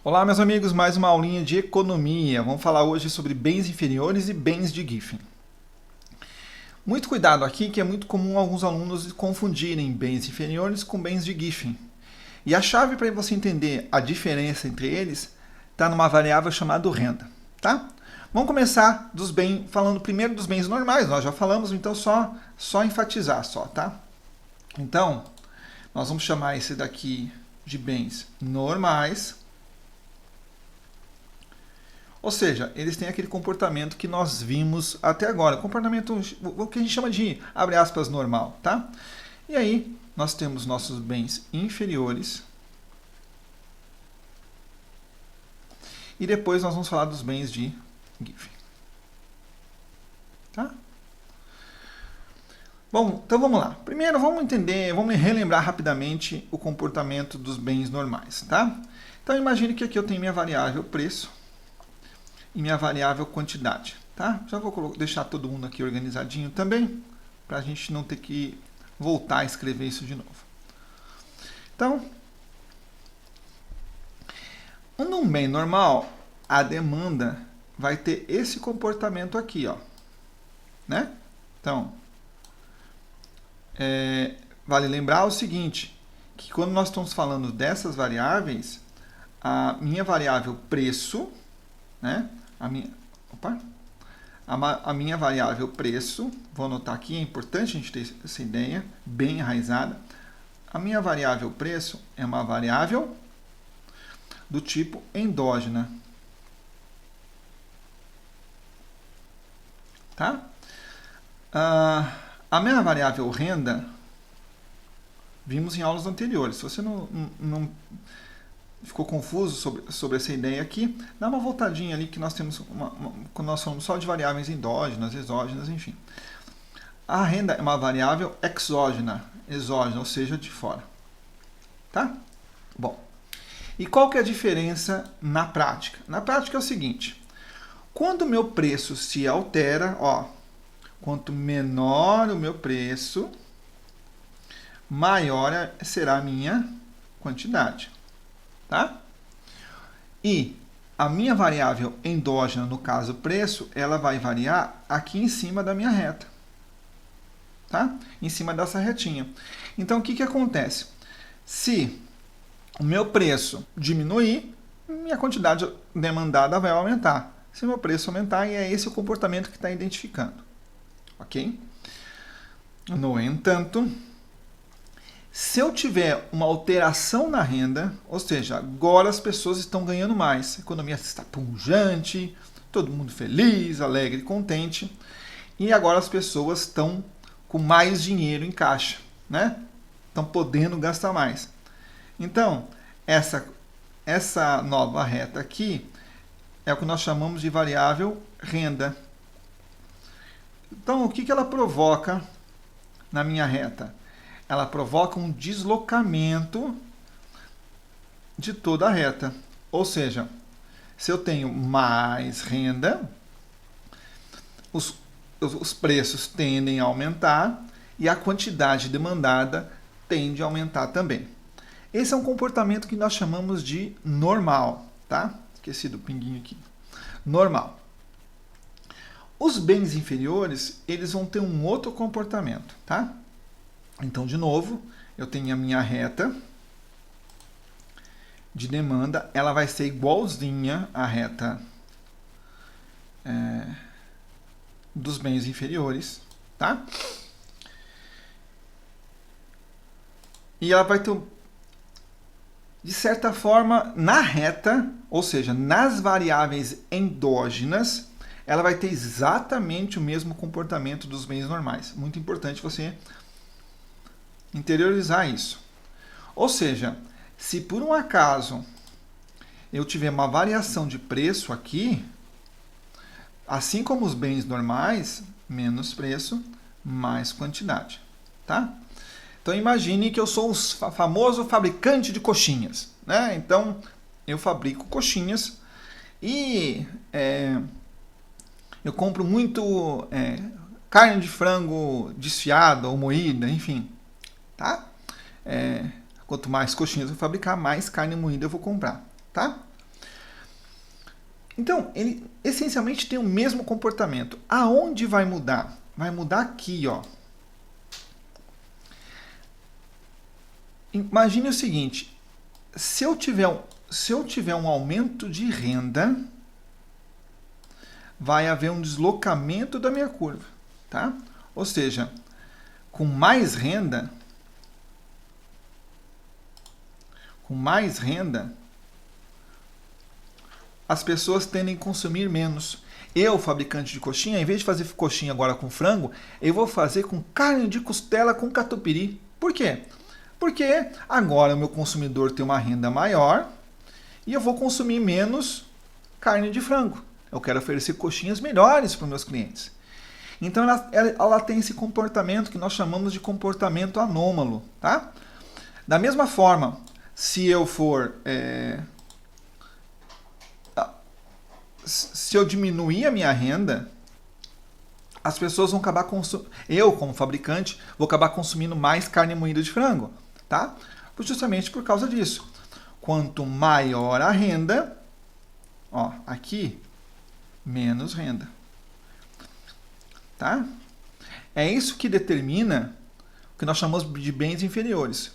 Olá, meus amigos, mais uma aulinha de economia. Vamos falar hoje sobre bens inferiores e bens de Giffen. Muito cuidado aqui, que é muito comum alguns alunos confundirem bens inferiores com bens de Giffen. E a chave para você entender a diferença entre eles está numa variável chamada renda, tá? Vamos começar falando primeiro dos bens normais. Nós já falamos, então só enfatizar só, tá? Então, nós vamos chamar esse daqui de bens normais. Ou seja, eles têm aquele comportamento que nós vimos até agora, comportamento, o que a gente chama de, abre aspas, normal, tá? E aí, nós temos nossos bens inferiores. E depois nós vamos falar dos bens de Giffen. Tá? Bom, então vamos lá. Primeiro, vamos relembrar rapidamente o comportamento dos bens normais, tá? Então, imagine que aqui eu tenho minha variável preço e minha variável quantidade, tá? Já vou deixar todo mundo aqui organizadinho também, para a gente não ter que voltar a escrever isso de novo. Então, num bem normal, a demanda vai ter esse comportamento aqui, ó, né? Então, vale lembrar o seguinte, que quando nós estamos falando dessas variáveis, a minha variável preço, né? A minha variável preço, vou anotar aqui, é importante a gente ter essa ideia bem enraizada. A minha variável preço é uma variável do tipo endógena. Tá? A minha variável renda, vimos em aulas anteriores. Se você não ficou confuso sobre essa ideia aqui, dá uma voltadinha ali que nós temos, quando nós falamos só de variáveis endógenas, exógenas, enfim. A renda é uma variável exógena, ou seja, de fora. Tá? Bom, e qual que é a diferença na prática? Na prática é o seguinte, quando o meu preço se altera, ó, quanto menor o meu preço, maior será a minha quantidade. Tá? E a minha variável endógena, no caso preço, ela vai variar aqui em cima da minha reta. Tá? Em cima dessa retinha. Então, o que acontece? Se o meu preço diminuir, minha quantidade demandada vai aumentar. Se o meu preço aumentar, e é esse o comportamento que está identificando. Ok? No entanto, se eu tiver uma alteração na renda, ou seja, agora as pessoas estão ganhando mais, a economia está pujante, todo mundo feliz, alegre, contente, e agora as pessoas estão com mais dinheiro em caixa, né? Estão podendo gastar mais. Então, essa nova reta aqui é o que nós chamamos de variável renda. Então, o que ela provoca na minha reta? Ela provoca um deslocamento de toda a reta. Ou seja, se eu tenho mais renda, os preços tendem a aumentar e a quantidade demandada tende a aumentar também. Esse é um comportamento que nós chamamos de normal, tá? Esqueci do pinguinho aqui. Normal. Os bens inferiores, eles vão ter um outro comportamento, tá? Então, de novo, eu tenho a minha reta de demanda, ela vai ser igualzinha à reta dos bens inferiores, tá? E ela vai ter, de certa forma, na reta, ou seja, nas variáveis endógenas, ela vai ter exatamente o mesmo comportamento dos bens normais. Muito importante você interiorizar isso. Ou seja, se por um acaso eu tiver uma variação de preço aqui, assim como os bens normais, menos preço, mais quantidade. Tá? Então imagine que eu sou o famoso fabricante de coxinhas, né? Então eu fabrico coxinhas e eu compro muito carne de frango desfiada ou moída, enfim. Tá? Quanto mais coxinhas eu fabricar, mais carne moída eu vou comprar. Tá? Então, ele essencialmente tem o mesmo comportamento. Aonde vai mudar? Vai mudar aqui, ó. Imagine o seguinte, se eu tiver um aumento de renda, vai haver um deslocamento da minha curva, tá? Ou seja, com mais renda, as pessoas tendem a consumir menos. Eu, fabricante de coxinha, em vez de fazer coxinha agora com frango, eu vou fazer com carne de costela com catupiry. Por quê? Porque agora o meu consumidor tem uma renda maior e eu vou consumir menos carne de frango. Eu quero oferecer coxinhas melhores para os meus clientes. Então ela tem esse comportamento que nós chamamos de comportamento anômalo, tá? Da mesma forma, se eu for se eu diminuir a minha renda, as pessoas vão acabar consumindo. Eu, como fabricante, vou acabar consumindo mais carne moída de frango, tá? Justamente por causa disso. Quanto maior a renda, ó, aqui, menos renda. Tá? É isso que determina o que nós chamamos de bens inferiores.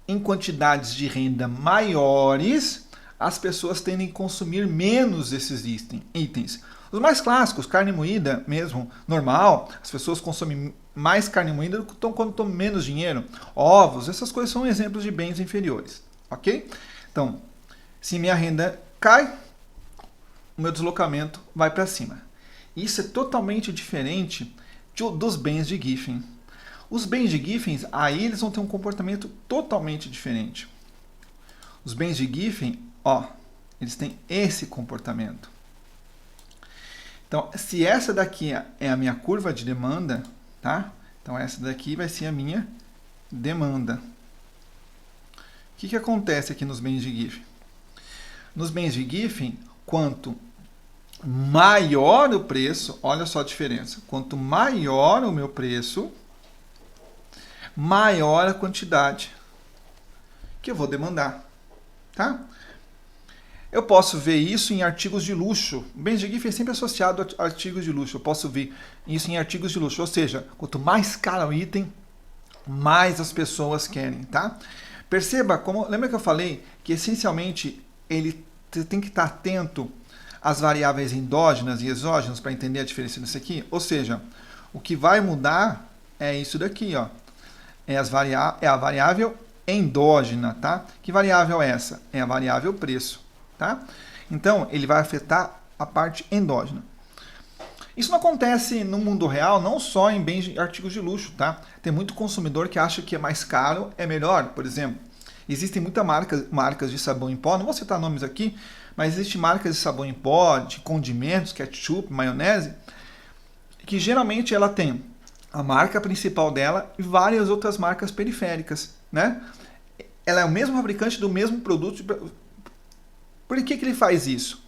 Em quantidades de renda maiores, as pessoas tendem a consumir menos esses itens. Os mais clássicos, carne moída mesmo, normal, as pessoas consomem mais carne moída quando tomam menos dinheiro. Ovos, essas coisas são exemplos de bens inferiores. Ok? Então, se minha renda cai, o meu deslocamento vai para cima. Isso é totalmente diferente dos bens de Giffen. Os bens de Giffen, aí eles vão ter um comportamento totalmente diferente. Os bens de Giffen, ó, eles têm esse comportamento. Então, se essa daqui é a minha curva de demanda, tá? Então, essa daqui vai ser a minha demanda. O que acontece aqui nos bens de Giffen? Nos bens de Giffen, quanto maior o preço, olha só a diferença. Quanto maior o meu preço, maior a quantidade que eu vou demandar, tá? Eu posso ver isso em artigos de luxo. O bens de Giffen é sempre associado a artigos de luxo. Eu posso ver isso em artigos de luxo. Ou seja, quanto mais caro o item, mais as pessoas querem, tá? Perceba, lembra que eu falei que essencialmente ele tem que estar atento às variáveis endógenas e exógenas para entender a diferença disso aqui? Ou seja, o que vai mudar é isso daqui, ó. É a variável endógena, tá? Que variável é essa? É a variável preço, tá? Então, ele vai afetar a parte endógena. Isso não acontece no mundo real, não só em bens de artigos de luxo, tá? Tem muito consumidor que acha que é mais caro, é melhor. Por exemplo, existem muitas marcas de sabão em pó, não vou citar nomes aqui, mas existem marcas de sabão em pó, de condimentos, ketchup, maionese, que geralmente ela tem a marca principal dela e várias outras marcas periféricas, né? Ela é o mesmo fabricante do mesmo produto. Por que ele faz isso?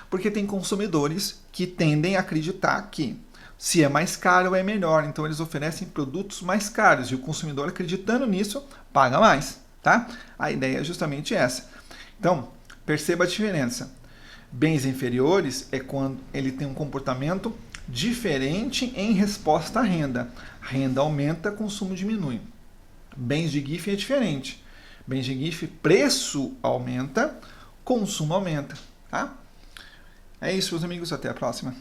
Porque tem consumidores que tendem a acreditar que se é mais caro é melhor, então eles oferecem produtos mais caros e o consumidor, acreditando nisso, paga mais, tá? A ideia é justamente essa. Então, perceba a diferença. Bens inferiores é quando ele tem um comportamento diferente em resposta à renda. Renda aumenta, consumo diminui. Bens de Giffen é diferente. Bens de Giffen, preço aumenta, consumo aumenta, tá? É isso, meus amigos. Até a próxima.